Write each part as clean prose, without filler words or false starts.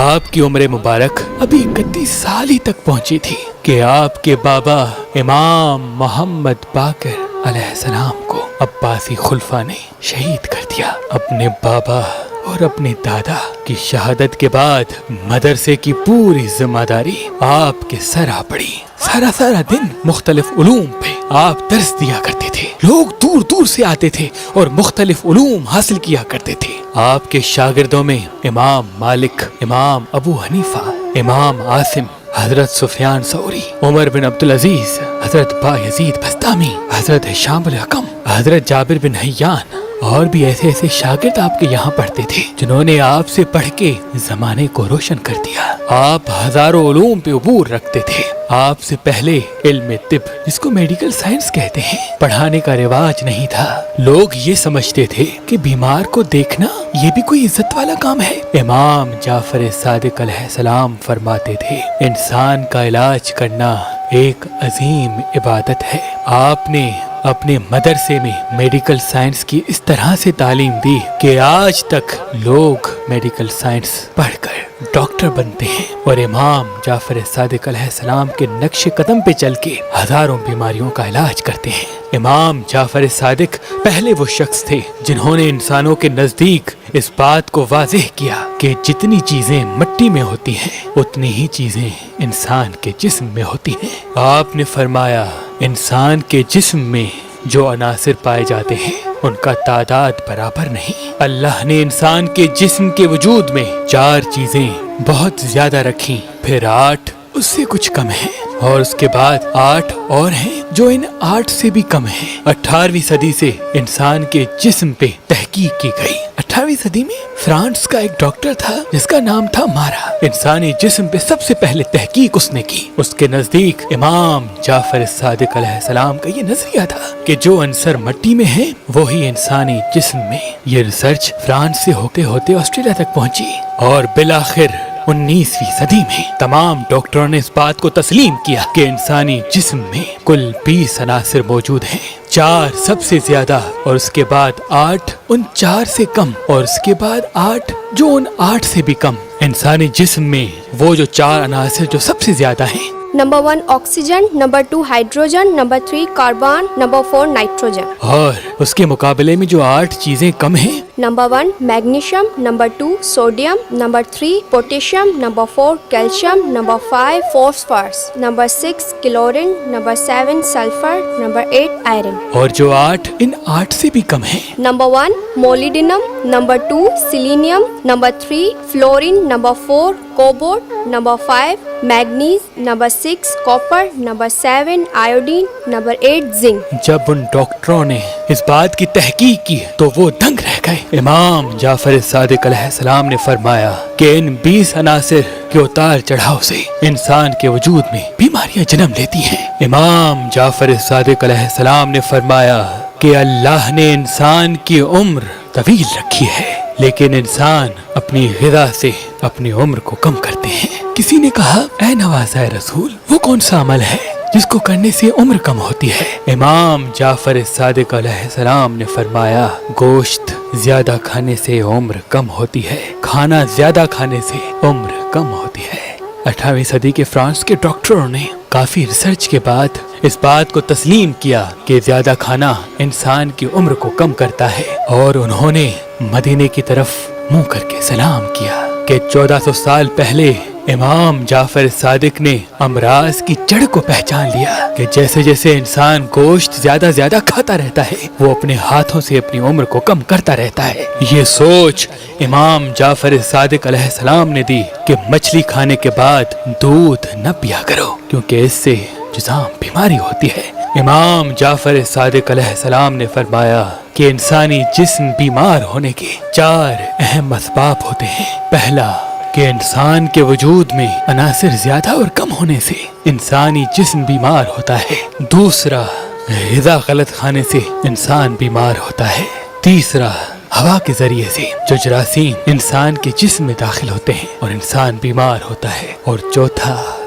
آپ کی عمر مبارک ابھی 31 سال ہی تک پہنچی تھی کہ آپ کے بابا امام محمد باقر علیہ السلام کو عباسی خلفاء نے شہید کر دیا۔ اپنے بابا اور اپنے دادا کی شہادت کے بعد مدرسے کی پوری ذمہ داری آپ کے سر آ پڑی۔ سارا دن مختلف علوم پہ آپ درس دیا کرتے تھے۔ لوگ دور دور سے آتے تھے اور مختلف علوم حاصل کیا کرتے تھے۔ آپ کے شاگردوں میں امام مالک، امام ابو حنیفہ، امام عاصم، حضرت سفیان ثوری، عمر بن عبدالعزیز، حضرت با یزید بسطامی، حضرت ہشام بن الحکم، حضرت جابر بن حیان اور بھی ایسے شاگرد آپ کے یہاں پڑھتے تھے جنہوں نے آپ سے پڑھ کے زمانے کو روشن کر دیا۔ آپ ہزاروں علوم پہ عبور رکھتے تھے۔ آپ سے پہلے علم طب، جس کو میڈیکل سائنس کہتے ہیں، پڑھانے کا رواج نہیں تھا۔ لوگ یہ سمجھتے تھے کہ بیمار کو دیکھنا یہ بھی کوئی عزت والا کام ہے۔ امام جعفر صادق علیہ السلام فرماتے تھے، انسان کا علاج کرنا ایک عظیم عبادت ہے۔ آپ نے اپنے مدرسے میں میڈیکل سائنس کی اس طرح سے تعلیم دی کہ آج تک لوگ میڈیکل سائنس پڑھ کر ڈاکٹر بنتے ہیں اور امام جعفر صادق علیہ السلام کے نقش قدم پہ چل کے ہزاروں بیماریوں کا علاج کرتے ہیں۔ امام جعفر صادق پہلے وہ شخص تھے جنہوں نے انسانوں کے نزدیک اس بات کو واضح کیا کہ جتنی چیزیں مٹی میں ہوتی ہیں اتنی ہی چیزیں انسان کے جسم میں ہوتی ہیں۔ آپ نے فرمایا، انسان کے جسم میں جو عناصر پائے جاتے ہیں ان کا تعداد برابر نہیں۔ اللہ نے انسان کے جسم کے وجود میں 4 چیزیں بہت زیادہ رکھی، پھر 8 اس سے کچھ کم ہیں، اور اس کے بعد 8 اور ہیں جو ان 8 سے بھی کم ہیں۔ 18ویں صدی سے انسان کے جسم پہ تحقیق کی گئی۔ 18ویں صدی میں فرانس کا ایک ڈاکٹر تھا جس کا نام تھا مارا۔ انسانی جسم پہ سب سے پہلے تحقیق اس نے کی۔ اس کے نزدیک امام جعفر صادق علیہ السلام کا یہ نظریہ تھا کہ جو عنصر مٹی میں ہے وہی انسانی جسم میں۔ یہ ریسرچ فرانس سے ہوتے ہوتے آسٹریلیا تک پہنچی اور بالآخر 19ویں صدی میں تمام ڈاکٹروں نے اس بات کو تسلیم کیا کہ انسانی جسم میں کل 20 عناصر موجود ہیں، 4 سب سے زیادہ اور اس کے بعد 8 ان 4 سے کم اور اس کے بعد 8 جو ان 8 سے بھی کم۔ انسانی جسم میں وہ جو 4 عناصر جو سب سے زیادہ ہیں، number 1 oxygen, number 2 hydrogen, number 3 carbon, number 4 nitrogen. اور اس کے مقابلے میں جو 8 چیزیں کم ہیں، number 1 magnesium, number 2 sodium, number 3 potassium, number 4 calcium, number 5 phosphorus, number 6 chlorine, number 7 sulphur, number 8 iron. اور جو 8 ان 8 سے بھی کم ہیں، number 1 molybdenum, number 2 selenium, number 3 fluorine, number 4 cobalt, number 5 manganese, number 6 copper, number 7 iodine, number 8 zinc. جب ان ڈاکٹروں نے اس بات کی تحقیق کی تو وہ دنگ رہ گئے۔ امام جعفر صادق علیہ السلام نے فرمایا کہ ان 20 عناصر کے اتار چڑھاؤ سے انسان کے وجود میں بیماریاں جنم لیتی ہیں۔ امام جعفر صادق علیہ السلام نے فرمایا کہ اللہ نے انسان کی عمر طویل رکھی ہے، لیکن انسان اپنی غذا سے اپنی عمر کو کم کرتے ہیں۔ کسی نے کہا، اے نوازۂ رسول، وہ کون سا عمل ہے جس کو کرنے سے عمر کم ہوتی ہے؟ امام جعفر صادق علیہ السلام نے فرمایا، گوشت زیادہ کھانے سے عمر کم ہوتی ہے، کھانا زیادہ کھانے سے عمر کم ہوتی ہے۔ 18ویں صدی کے فرانس کے ڈاکٹروں نے کافی ریسرچ کے بعد اس بات کو تسلیم کیا کہ زیادہ کھانا انسان کی عمر کو کم کرتا ہے، اور انہوں نے مدینے کی طرف منہ کر کے سلام کیا کہ 1400 سال پہلے امام جعفر صادق نے امراض کی جڑ کو پہچان لیا کہ جیسے جیسے انسان گوشت زیادہ کھاتا رہتا ہے وہ اپنے ہاتھوں سے اپنی عمر کو کم کرتا رہتا ہے۔ یہ سوچ امام جعفر صادق علیہ السلام نے دی کہ مچھلی کھانے کے بعد دودھ نہ پیا کرو کیونکہ اس سے جذام بیماری ہوتی ہے۔ امام جعفر صادق علیہ السلام نے فرمایا کہ انسانی جسم بیمار ہونے کے 4 اہم اسباب ہوتے ہیں۔ پہلا کہ انسان کے وجود میں عناصر زیادہ اور کم ہونے سے انسانی جسم بیمار ہوتا ہے۔ دوسرا، غذا غلط کھانے سے انسان بیمار ہوتا ہے۔ تیسرا، ہوا کے ذریعے سے جو جراثیم انسان کے جسم میں داخل ہوتے ہیں اور انسان بیمار ہوتا ہے۔ اور چوتھا،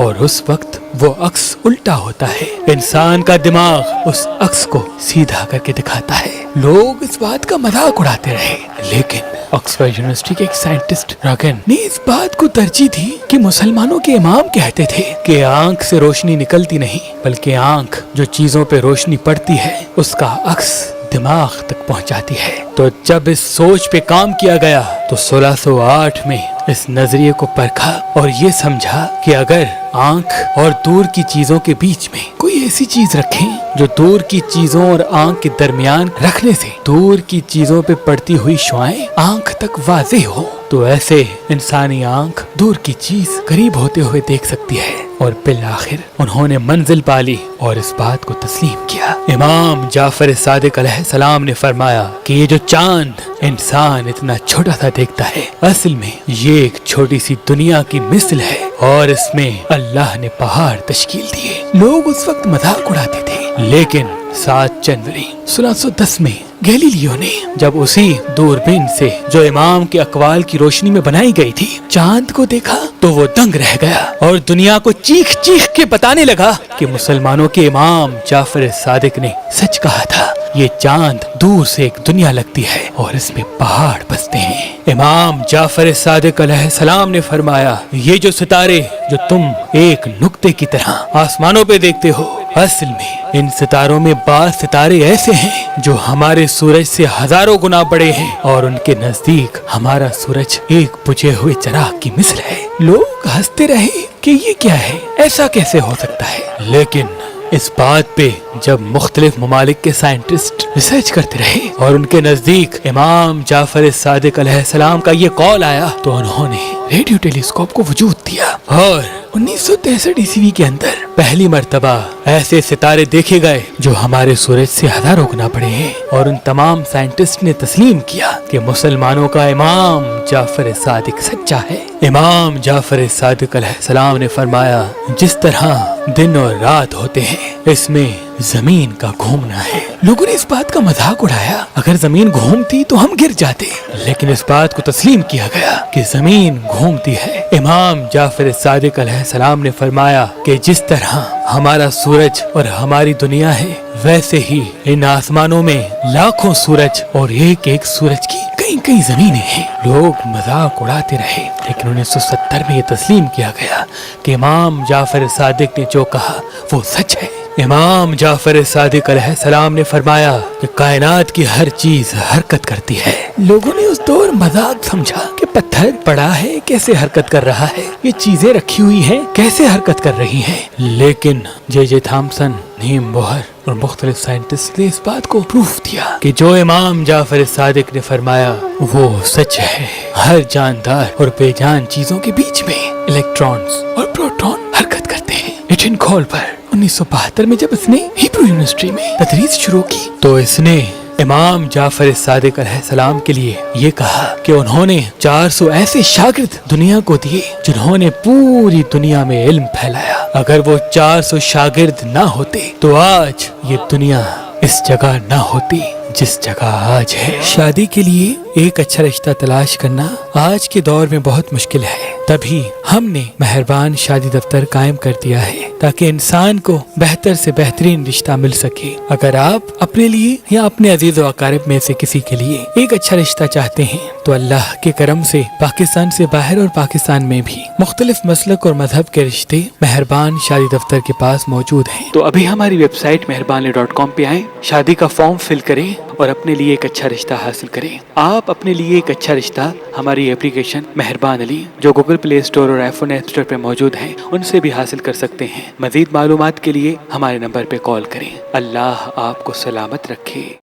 اور اس وقت وہ عکس الٹا ہوتا ہے. انسان کا دماغ اس عکس کو سیدھا کر کے دکھاتا ہے. لوگ اس بات کا مذاق اڑاتے رہے لیکن آکسفورڈ یونیورسٹی کے ایک سائنٹسٹ راگن نے اس بات کو ترجیح دی کہ مسلمانوں کے امام کہتے تھے کہ آنکھ سے روشنی نکلتی نہیں بلکہ آنکھ جو چیزوں پہ روشنی پڑتی ہے اس کا عکس دماغ تک پہنچاتی ہے. تو جب اس سوچ پہ کام کیا گیا تو 1608 میں اس نظریے کو پرکھا اور یہ سمجھا کہ اگر آنکھ اور دور کی چیزوں کے بیچ میں کوئی ایسی چیز رکھیں جو دور کی چیزوں اور آنکھ کے درمیان رکھنے سے دور کی چیزوں پہ پڑتی ہوئی شعاعیں آنکھ تک واضح ہو تو ایسے انسانی آنکھ دور کی چیز قریب ہوتے ہوئے دیکھ سکتی ہے. اور بالآخر انہوں نے منزل پالی اور اس بات کو تسلیم کیا. امام جعفر صادق علیہ السلام نے فرمایا کہ یہ جو چاند انسان اتنا چھوٹا سا دیکھتا ہے اصل میں یہ ایک چھوٹی سی دنیا کی مثل ہے اور اس میں اللہ نے پہاڑ تشکیل دیے. لوگ اس وقت مذاق اڑاتے تھے لیکن 7 جنوری 1610 میں گیلیلیو نے جب اسی دوربین سے جو امام کے اقوال کی روشنی میں بنائی گئی تھی چاند کو دیکھا تو وہ دنگ رہ گیا اور دنیا کو چیخ چیخ کے بتانے لگا کہ مسلمانوں کے امام جعفر صادق نے سچ کہا تھا. یہ چاند دور سے ایک دنیا لگتی ہے اور اس میں پہاڑ بستے ہیں. امام جعفر صادق علیہ السلام نے فرمایا یہ جو ستارے جو تم ایک نقطے کی طرح آسمانوں پہ دیکھتے ہو اصل میں ان ستاروں میں بعض ستارے ایسے ہیں جو ہمارے سورج سے ہزاروں گنا بڑے ہیں اور ان کے نزدیک ہمارا سورج ایک بجھے ہوئے چراغ کی مثل ہے. لوگ ہنستے رہے کہ یہ کیا ہے, ایسا کیسے ہو سکتا ہے, لیکن اس بات پہ جب مختلف ممالک کے سائنٹسٹ ریسرچ کرتے رہے اور ان کے نزدیک امام جعفر صادق علیہ السلام کا یہ قول آیا تو انہوں نے ریڈیو ٹیلیسکوپ کو وجود دیا اور 1963 عیسوی کے اندر پہلی مرتبہ ایسے ستارے دیکھے گئے جو ہمارے سورج سے ہزاروں گنا بڑے ہیں اور ان تمام سائنٹسٹ نے تسلیم کیا کہ مسلمانوں کا امام جعفر صادق سچا ہے. امام جعفر صادق علیہ السلام نے فرمایا جس طرح دن اور رات ہوتے ہیں اس میں زمین کا گھومنا ہے. لوگوں نے اس بات کا مذاق اڑایا اگر زمین گھومتی تو ہم گر جاتے لیکن اس بات کو تسلیم کیا گیا کہ زمین گھومتی ہے. امام جعفر صادق علیہ السلام نے فرمایا کہ جس طرح ہمارا سورج اور ہماری دنیا ہے ویسے ہی ان آسمانوں میں لاکھوں سورج اور ایک ایک سورج کی کئی کئی زمینیں ہیں. لوگ مذاق اڑاتے رہے لیکن 1970 میں یہ تسلیم کیا گیا کہ امام جعفر صادق نے جو کہا وہ سچ ہے. امام جعفر صادق علیہ السلام نے فرمایا کہ کائنات کی ہر چیز حرکت کرتی ہے. لوگوں نے اس دور مذاق سمجھا کہ پتھر پڑا ہے کیسے حرکت کر رہا ہے, یہ چیزیں رکھی ہوئی ہیں کیسے حرکت کر رہی ہیں. لیکن جے تھامسن, نیم بوہر اور مختلف سائنٹسٹ نے اس بات کو پروف دیا کہ جو امام جعفر صادق نے فرمایا وہ سچ ہے. ہر جاندار اور بے جان چیزوں کے بیچ میں الیکٹرانز اور پروٹون حرکت کرتے ہیں. ایٹن کول پر 1972 میں جب اس نے ہیبرو یونیورسٹی میں تدریس شروع کی تو اس نے امام جعفر صادق علیہ السلام کے لیے یہ کہا کہ انہوں نے 400 ایسے شاگرد دنیا کو دیے جنہوں نے پوری دنیا میں علم پھیلایا. اگر وہ 400 شاگرد نہ ہوتے تو آج یہ دنیا اس جگہ نہ ہوتی جس جگہ آج ہے. شادی کے لیے ایک اچھا رشتہ تلاش کرنا آج کے دور میں بہت مشکل ہے. تبھی ہم نے مہربان شادی دفتر قائم کر دیا ہے تاکہ انسان کو بہتر سے بہترین رشتہ مل سکے. اگر آپ اپنے لیے یا اپنے عزیز و اقارب میں سے کسی کے لیے ایک اچھا رشتہ چاہتے ہیں تو اللہ کے کرم سے پاکستان سے باہر اور پاکستان میں بھی مختلف مسلک اور مذہب کے رشتے مہربان شادی دفتر کے پاس موجود ہیں. تو ابھی ہماری ویب سائٹ مہربان.com پہ آئیں, شادی کا فارم فل کریں اور اپنے لیے ایک اچھا رشتہ حاصل کریں. آپ اپنے لیے ایک اچھا رشتہ ہماری ایپلیکیشن مہربان علی جو گوگل پلے اسٹور اور آئی فون ایپ اسٹور پہ موجود ہیں ان سے بھی حاصل کر سکتے ہیں. مزید معلومات کے لیے ہمارے نمبر پہ کال کریں. اللہ آپ کو سلامت رکھے.